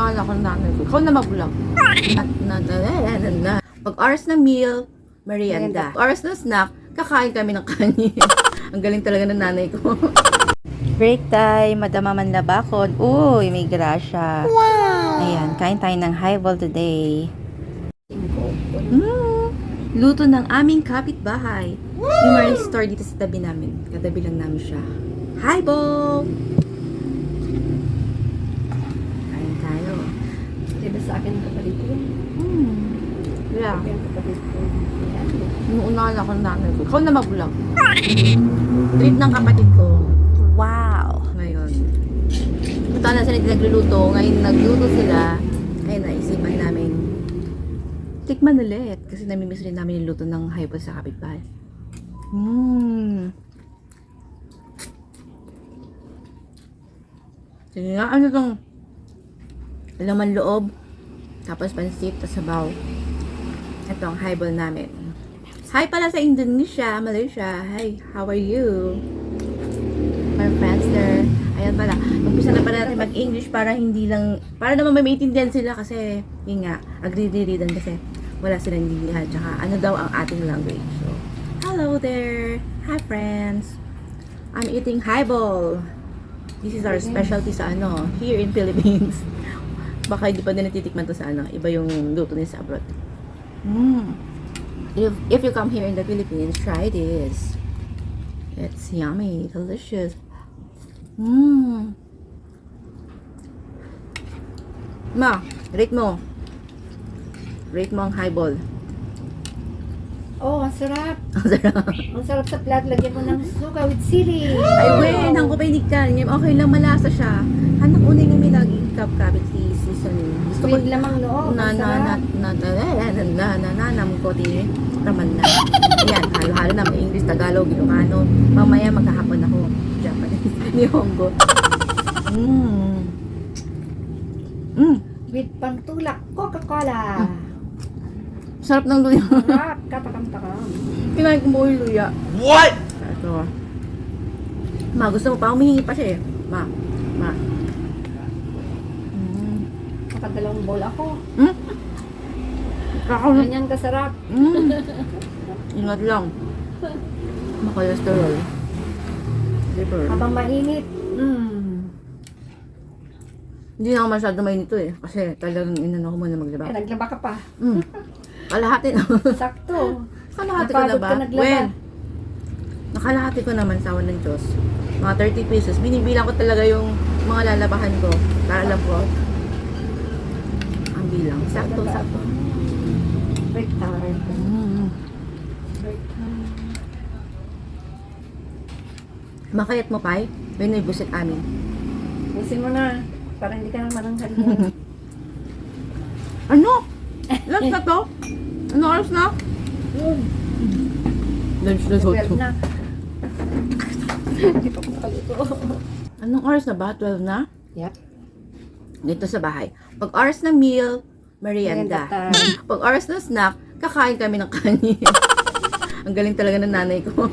naalala ko ng nanay ko. Ikaw na mag-vlog. Pag oras ng meal, merienda. Pag oras ng snack, kakain kami ng kanin. Ang galing talaga ng nanay ko. Break time, Madama Manlabakon. Uy, may grasya. Wow! Ayan, kain tayo ng highball today. Luto ng aming kapitbahay. Yung may store dito sa tabi namin. Katabi lang namin siya. Highball! Kain tayo. Diba sa akin ang kapatid ko? Yeah. Sa akin ang kapatid ko. Noong naalala ko ng nanay ko. Ikaw na mag-vlog. Trip ng kapatid ko. Wow! Ngayon. Ito na sila nagluluto. Ngayon nagluto sila. Ngayon naisipan namin tikman ulit. Kasi namimiss rin namin yung luto ng highball sa kapitbahay. Sige nga, ano tong laman loob. Tapos pansit, tapos sabaw. Ito ang highball namin. Hi pala sa Indonesia, Malaysia. Hi, how are you? My friends there. Ayan pala. Umpisa na pala natin mag-English para hindi lang, para naman may maintindihan sila kasi, yun nga, agree-readan kasi wala silang hindi tsaka ano daw ang ating language. So, hello there. Hi friends. I'm eating highball. This is our specialty sa ano, here in Philippines. Baka hindi pa din natitikman to sa ano, iba yung luto nila sa abroad. If you come here in the Philippines, try this. It's yummy, delicious. Ma, rate mo. Rate mo ang highball. Oh, ang sarap. Ang sarap. Ang sarap sa plat. Lagyan mo ng suka with sili. Ay, wen, ang kupainig ka. Okay lang, malasa siya. Hanap unay nga may lagi kapit seasoning. Gusto ko With lamang loob. Ang sarap. nanam ko ti raman na. Yan, halo-halo na. May English, Tagalog, Ilocano. Mamaya maghahapon ako. Japanese, Nihongo. With pantulak, Coca-Cola. Sarap ng luya. Sarap. Katakam-takam. Kinain ko mo yung luya. What? Ito. Ma, gusto mo pa? Humihingi pa siya eh. Ma. Nakadalawang bowl ako. Kakaunod. Ganyan kasarap. Ingat lang. Makolesterol. Liver. Habang mainit. Hindi na ako masyado mainit ito eh. Kasi talagang inano ko muna maglaba. Eh, naglaba ka pa. Kalahati na. Sakto. Kalahati ko na Napagod ba? ka naglaba. When? Nakalahati ko naman sa awan ng Diyos. Mga 30 pesos. Binibilang ko talaga yung mga lalabahan ko. Para alam ko. Ang bilang. Sakto. Break time. Break time. Makayat mo, Pai? May busit amin. Busin mo na. Para hindi ka na maranghal. Ano? Lunch na to? Ano oras na? Lunch na to. 12 na. Hindi pa ko kalito. Anong oras na ba? 12 na? Yep. Dito sa bahay. Pag oras ng meal, merienda. Merienda time. Pag oras ng snack, kakain kami ng kanin. Ang galing talaga ng nanay ko.